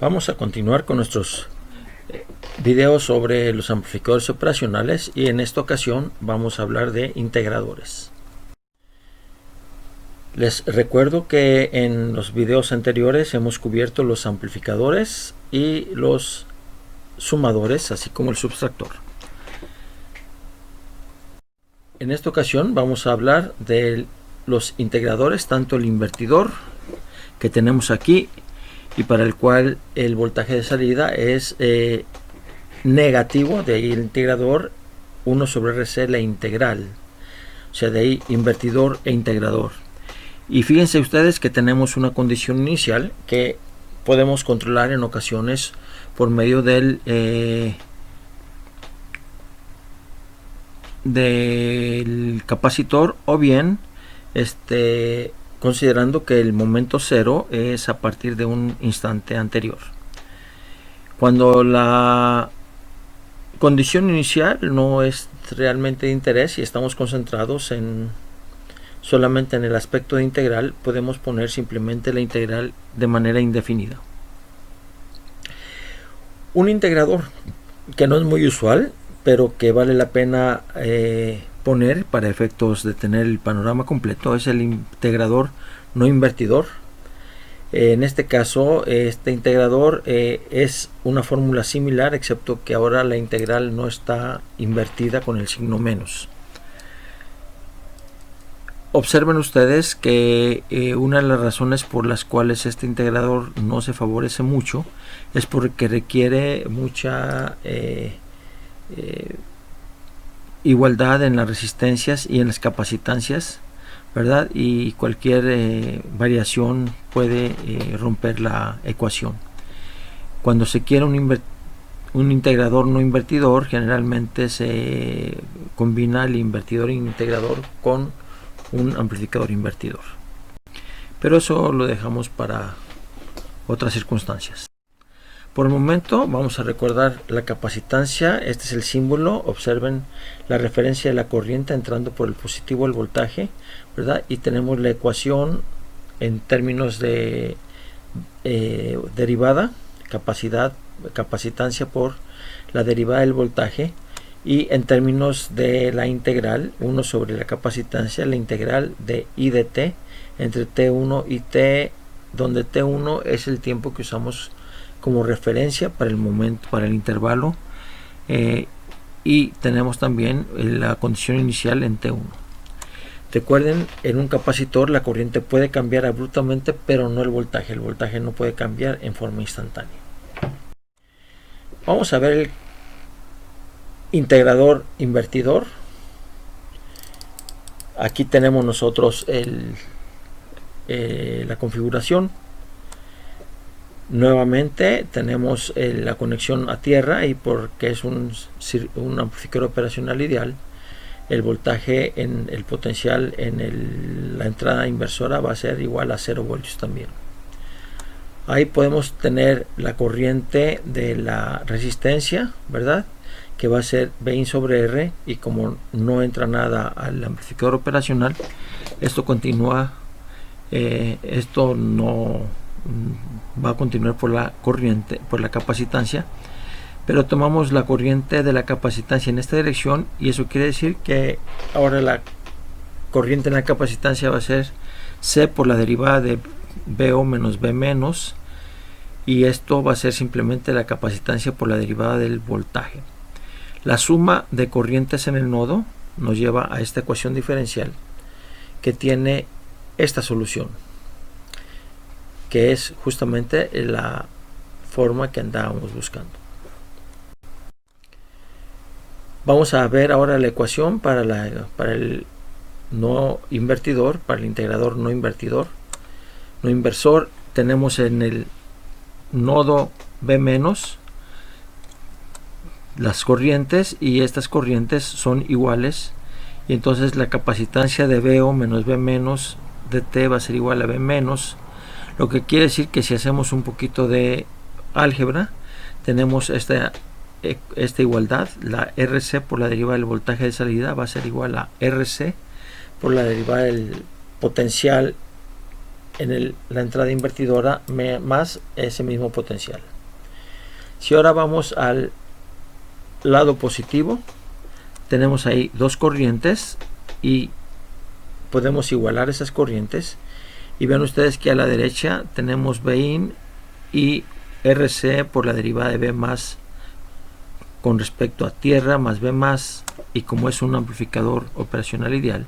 Vamos a continuar con nuestros videos sobre los amplificadores operacionales y en esta ocasión vamos a hablar de integradores. Les recuerdo que en los videos anteriores hemos cubierto los amplificadores y los sumadores, así como el subtractor. En esta ocasión vamos a hablar de los integradores, tanto el invertidor que tenemos aquí y para el cual el voltaje de salida es negativo, de ahí el integrador 1 sobre RC, la integral, o sea, de ahí invertidor e integrador. Y fíjense ustedes que tenemos una condición inicial que podemos controlar en ocasiones por medio del capacitor, o bien considerando que el momento cero es a partir de un instante anterior. Cuando la condición inicial no es realmente de interés y estamos concentrados solamente en el aspecto de integral, podemos poner simplemente la integral de manera indefinida. Un integrador que no es muy usual, pero que vale la pena poner para efectos de tener el panorama completo, es el integrador no invertidor. En este caso, este integrador es una fórmula similar, excepto que ahora la integral no está invertida con el signo menos. Observen ustedes que una de las razones por las cuales este integrador no se favorece mucho es porque requiere mucha igualdad en las resistencias y en las capacitancias, ¿verdad? Y cualquier variación puede romper la ecuación. Cuando se quiere un integrador no invertidor, generalmente se combina el invertidor e integrador con un amplificador invertidor, pero eso lo dejamos para otras circunstancias. Por el momento vamos a recordar la capacitancia. Este es el símbolo. Observen la referencia de la corriente entrando por el positivo del voltaje, ¿verdad? Y tenemos la ecuación en términos de derivada, capacitancia por la derivada del voltaje, y en términos de la integral 1 sobre la capacitancia, la integral de I de t entre t1 y t, donde t1 es el tiempo que usamos como referencia para el momento, para el intervalo, y tenemos también la condición inicial en t1. Recuerden, en un capacitor la corriente puede cambiar abruptamente, pero no el voltaje no puede cambiar en forma instantánea. Vamos a ver el integrador invertidor. Aquí tenemos nosotros la configuración. Nuevamente tenemos la conexión a tierra, y porque es un amplificador operacional ideal, el voltaje en el potencial en la entrada inversora va a ser igual a 0 voltios también. Ahí podemos tener la corriente de la resistencia, ¿verdad?, que va a ser Vin sobre R, y como no entra nada al amplificador operacional, esto continúa, esto no va a continuar por la corriente, por la capacitancia, pero tomamos la corriente de la capacitancia en esta dirección, y eso quiere decir que ahora la corriente en la capacitancia va a ser C por la derivada de VO menos V menos, y esto va a ser simplemente la capacitancia por la derivada del voltaje. La suma de corrientes en el nodo nos lleva a esta ecuación diferencial que tiene esta solución, que es justamente la forma que andábamos buscando. Vamos a ver ahora la ecuación para el no invertidor, para el integrador no invertidor. No inversor, tenemos en el nodo B- las corrientes, y estas corrientes son iguales, y entonces la capacitancia de VO menos V menos de T va a ser igual a V menos, lo que quiere decir que si hacemos un poquito de álgebra, tenemos esta igualdad. La RC por la derivada del voltaje de salida va a ser igual a RC por la derivada del potencial en la entrada invertidora más ese mismo potencial. Si ahora vamos al lado positivo, tenemos ahí dos corrientes y podemos igualar esas corrientes, y vean ustedes que a la derecha tenemos Bin y RC por la derivada de B más con respecto a tierra más B más, y como es un amplificador operacional ideal,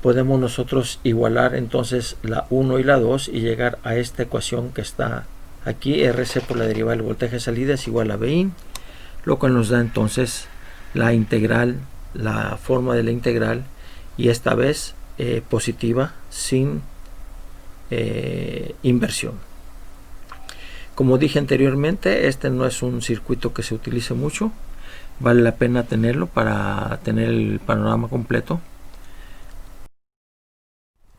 podemos nosotros igualar entonces la 1 y la 2 y llegar a esta ecuación que está aquí. RC por la derivada del voltaje de salida es igual a Bin, lo cual nos da entonces la integral, la forma de la integral, y esta vez positiva sin inversión. Como dije anteriormente, este no es un circuito que se utilice mucho, vale la pena tenerlo para tener el panorama completo.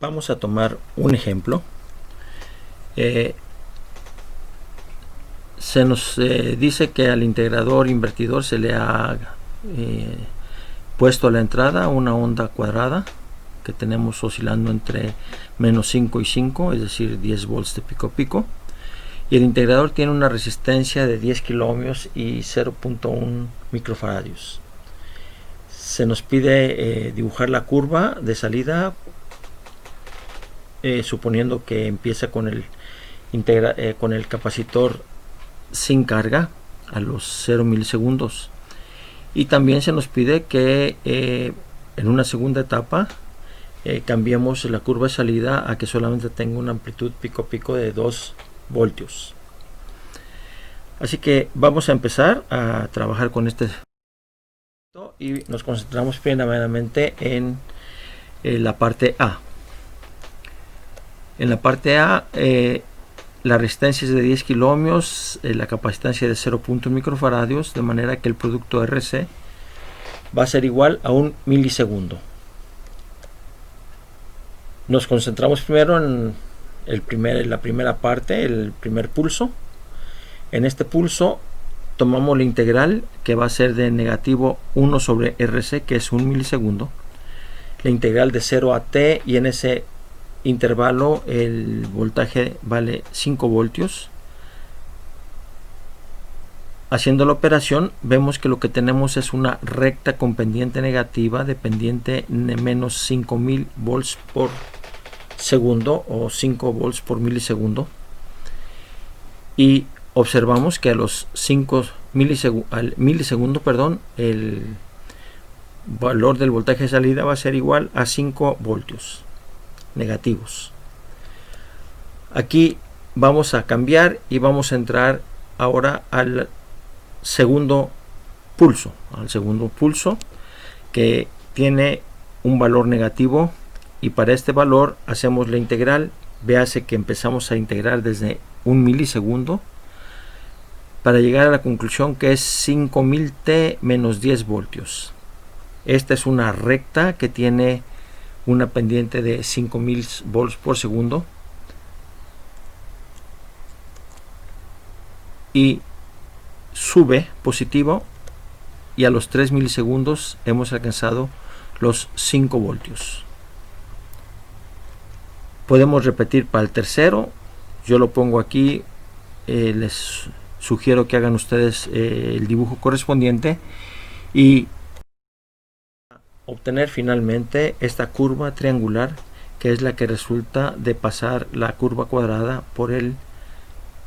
Vamos a tomar un ejemplo. Se nos dice que al integrador invertidor se le ha puesto a la entrada una onda cuadrada que tenemos oscilando entre menos 5 y 5, es decir 10 volts de pico a pico, y el integrador tiene una resistencia de 10 kiloohmios y 0.1 microfaradios. Se nos pide dibujar la curva de salida, suponiendo que empieza con el capacitor sin carga a los 0 milisegundos, y también se nos pide que en una segunda etapa cambiemos la curva de salida a que solamente tenga una amplitud pico a pico de 2 voltios. Así que vamos a empezar a trabajar con este y nos concentramos primeramente en la parte A. En la parte A la resistencia es de 10 kiloohmios, la capacitancia de 0.1 microfaradios, de manera que el producto RC va a ser igual a 1 milisegundo. Nos concentramos primero en la primera parte, el primer pulso. En este pulso tomamos la integral, que va a ser de negativo 1 sobre RC, que es 1 milisegundo, la integral de 0 a T, y en ese intervalo el voltaje vale 5 voltios. Haciendo la operación vemos que lo que tenemos es una recta con pendiente negativa de pendiente de menos 5000 volts por segundo o 5 volts por milisegundo, y observamos que a los 5 milisegundos, el valor del voltaje de salida va a ser igual a 5 voltios negativos. Aquí vamos a cambiar y vamos a entrar ahora al segundo pulso, que tiene un valor negativo, y para este valor hacemos la integral. Véase que empezamos a integrar desde 1 milisegundo para llegar a la conclusión que es 5000 T menos 10 voltios. Esta es una recta que tiene una pendiente de 5000 volts por segundo, y sube positivo, y a los 3 milisegundos hemos alcanzado los 5 voltios. Podemos repetir para el tercero. Yo lo pongo aquí, les sugiero que hagan ustedes el dibujo correspondiente y obtener finalmente esta curva triangular, que es la que resulta de pasar la curva cuadrada por el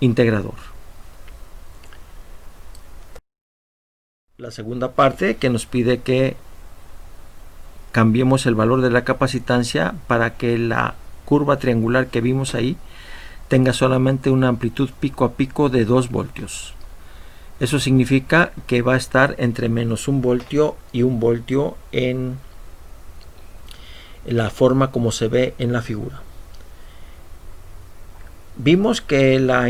integrador. La segunda parte, que nos pide que cambiemos el valor de la capacitancia para que la curva triangular que vimos ahí tenga solamente una amplitud pico a pico de 2 voltios. Eso significa que va a estar entre menos 1 voltio y 1 voltio en la forma como se ve en la figura. Vimos que la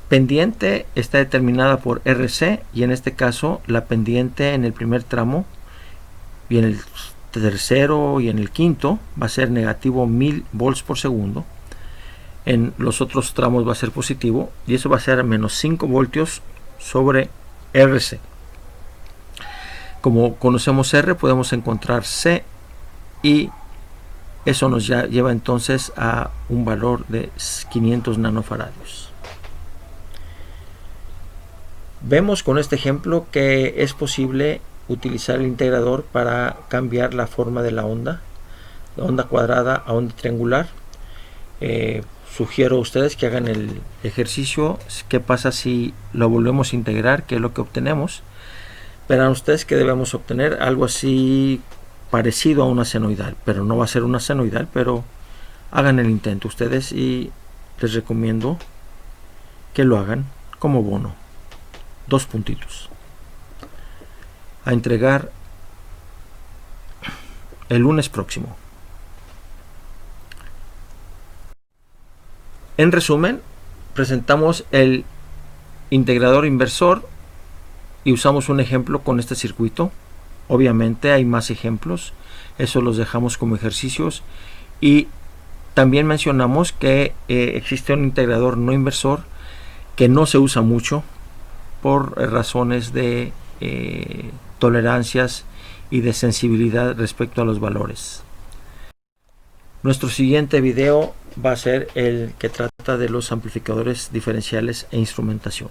pendiente está determinada por RC, y en este caso la pendiente en el primer tramo y en el tercero y en el quinto va a ser negativo 1000 volts por segundo. En los otros tramos va a ser positivo, y eso va a ser menos 5 voltios sobre RC. Como conocemos R, podemos encontrar C, y Eso nos lleva entonces a un valor de 500 nanofaradios. Vemos con este ejemplo que es posible utilizar el integrador para cambiar la forma de la onda cuadrada a onda triangular. Sugiero a ustedes que hagan el ejercicio. ¿Qué pasa si lo volvemos a integrar? ¿Qué es lo que obtenemos? Verán ustedes que debemos obtener algo así parecido a una senoidal, pero no va a ser una senoidal, pero hagan el intento ustedes y les recomiendo que lo hagan como bono. 2 puntitos. A entregar el lunes próximo. En resumen, presentamos el integrador inversor y usamos un ejemplo con este circuito. Obviamente hay más ejemplos, eso los dejamos como ejercicios, y también mencionamos que existe un integrador no inversor que no se usa mucho por razones de tolerancias y de sensibilidad respecto a los valores. Nuestro siguiente video va a ser el que trata de los amplificadores diferenciales e instrumentación.